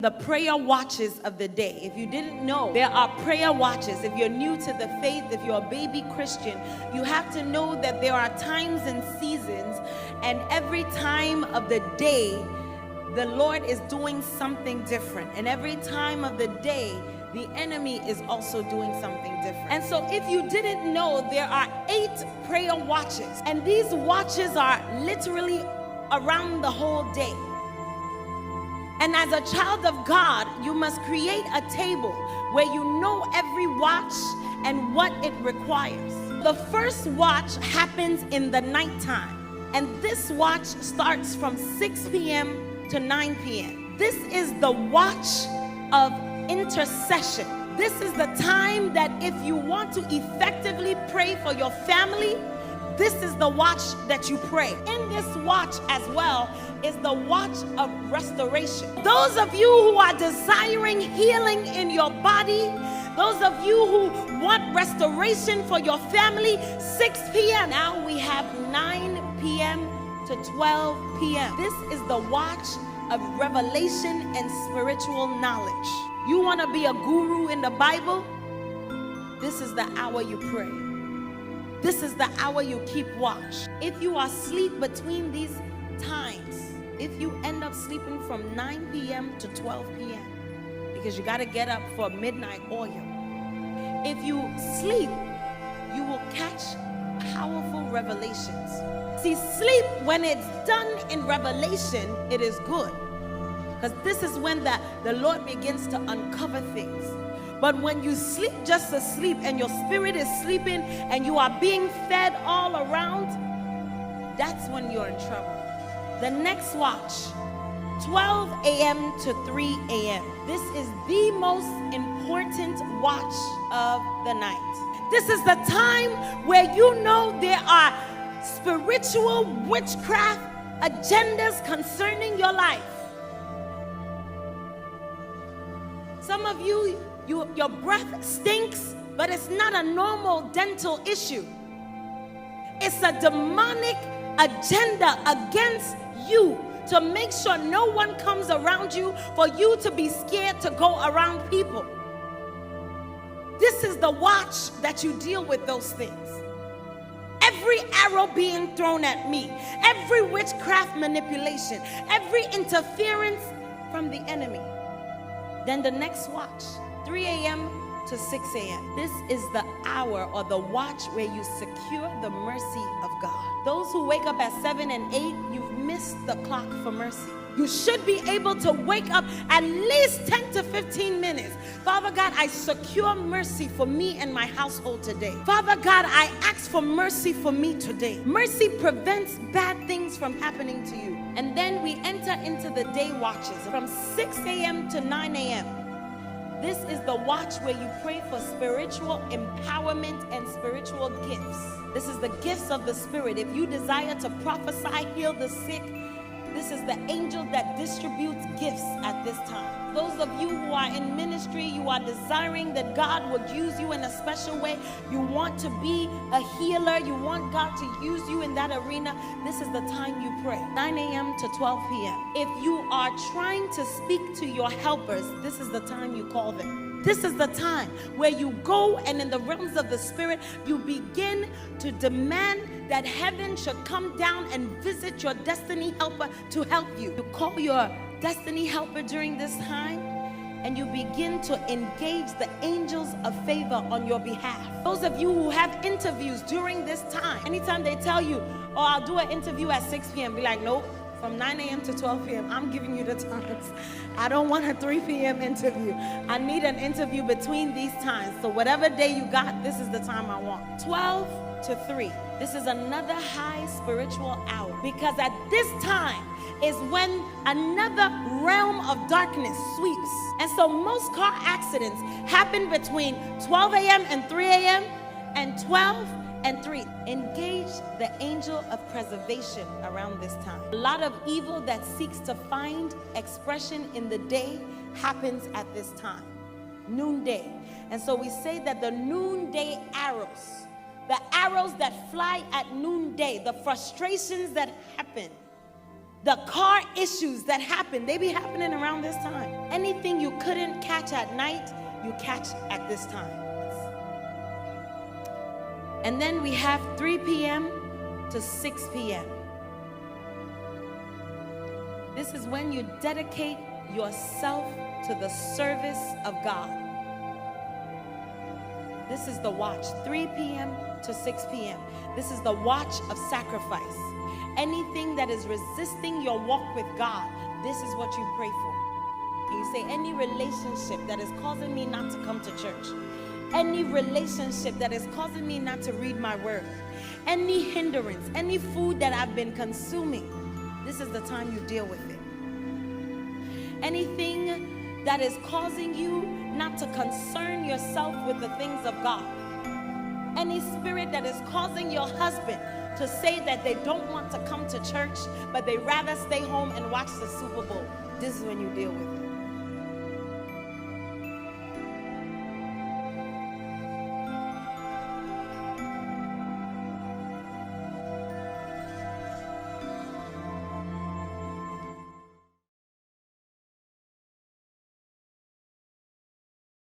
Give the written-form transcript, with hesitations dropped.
The prayer watches of the day. If you didn't know, there are prayer watches. If you're new to the faith, if you're a baby Christian, you have to know that there are times and seasons, and every time of the day, the Lord is doing something different. And every time of the day, the enemy is also doing something different. And so if you didn't know, there are 8 prayer watches. And these watches are literally around the whole day. And as a child of God, you must create a table where you know every watch and what it requires. The first watch happens in the nighttime. And this watch starts from 6 p.m. to 9 p.m. This is the watch of intercession. This is the time that if you want to effectively pray for your family, this is the watch that you pray. In this watch as well is the watch of restoration. Those of you who are desiring healing in your body, those of you who want restoration for your family, 6 p.m. Now we have 9 p.m. to 12 p.m. This is the watch of revelation and spiritual knowledge. You want to be a guru in the Bible? This is the hour you pray. This is the hour you keep watch. If you are asleep between these times, if you end up sleeping from 9 p.m. to 12 p.m., because you got to get up for midnight oil. If you sleep, you will catch powerful revelations. See, sleep, when it's done in revelation, it is good. Because this is when the Lord begins to uncover things. But when you sleep just to sleep and your spirit is sleeping and you are being fed all around, that's when you're in trouble. The next watch, 12 a.m. to 3 a.m. This is the most important watch of the night. This is the time where you know there are spiritual witchcraft agendas concerning your life. Some of you, your breath stinks, but it's not a normal dental issue. It's a demonic agenda against you to make sure no one comes around you, for you to be scared to go around people. This is the watch that you deal with those things. Every arrow being thrown at me, every witchcraft manipulation, every interference from the enemy. Then the next watch, 3 a.m. to 6 a.m. This is the hour or the watch where you secure the mercy of God. Those who wake up at 7 and 8, you've missed the clock for mercy. You should be able to wake up at least 10 to 15 minutes. Father God, I secure mercy for me and my household today. Father God, I ask for mercy for me today. Mercy prevents bad things from happening to you. And then we enter into the day watches from 6 a.m. to 9 a.m. This is the watch where you pray for spiritual empowerment and spiritual gifts. This is the gifts of the Spirit. If you desire to prophesy, heal the sick, this is the angel that distributes gifts at this time. Those of you who are in ministry, you are desiring that God would use you in a special way. You want to be a healer. You want God to use you in that arena. This is the time you pray. 9 a.m. to 12 p.m. If you are trying to speak to your helpers, this is the time you call them. This is the time where you go and in the realms of the Spirit, you begin to demand that heaven should come down and visit your destiny helper to help you. You call your destiny helper during this time and you begin to engage the angels of favor on your behalf. Those of you who have interviews during this time, anytime they tell you, oh, I'll do an interview at 6 p.m., be like, nope. From 9 a.m. to 12 p.m., I'm giving you the times. I don't want a 3 p.m. interview. I need an interview between these times. So whatever day you got, this is the time I want. 12 to 3. This is another high spiritual hour. Because at this time is when another realm of darkness sweeps. And so most car accidents happen between 12 a.m. and 3 a.m. and 12 and 3. Engage the angel of preservation around this time. A lot of evil that seeks to find expression in the day happens at this time, noonday. And so we say that the noonday arrows, the arrows that fly at noonday, the frustrations that happen, the car issues that happen, they be happening around this time. Anything you couldn't catch at night, you catch at this time. And then we have 3 p.m. to 6 p.m. This is when you dedicate yourself to the service of God. This is the watch, 3 p.m. to 6 p.m. This is the watch of sacrifice. Anything that is resisting your walk with God, this is what you pray for. And you say, any relationship that is causing me not to come to church, any relationship that is causing me not to read my word, any hindrance, any food that I've been consuming, this is the time you deal with it. Anything that is causing you not to concern yourself with the things of God, any spirit that is causing your husband to say that they don't want to come to church, but they rather stay home and watch the Super Bowl, this is when you deal with it.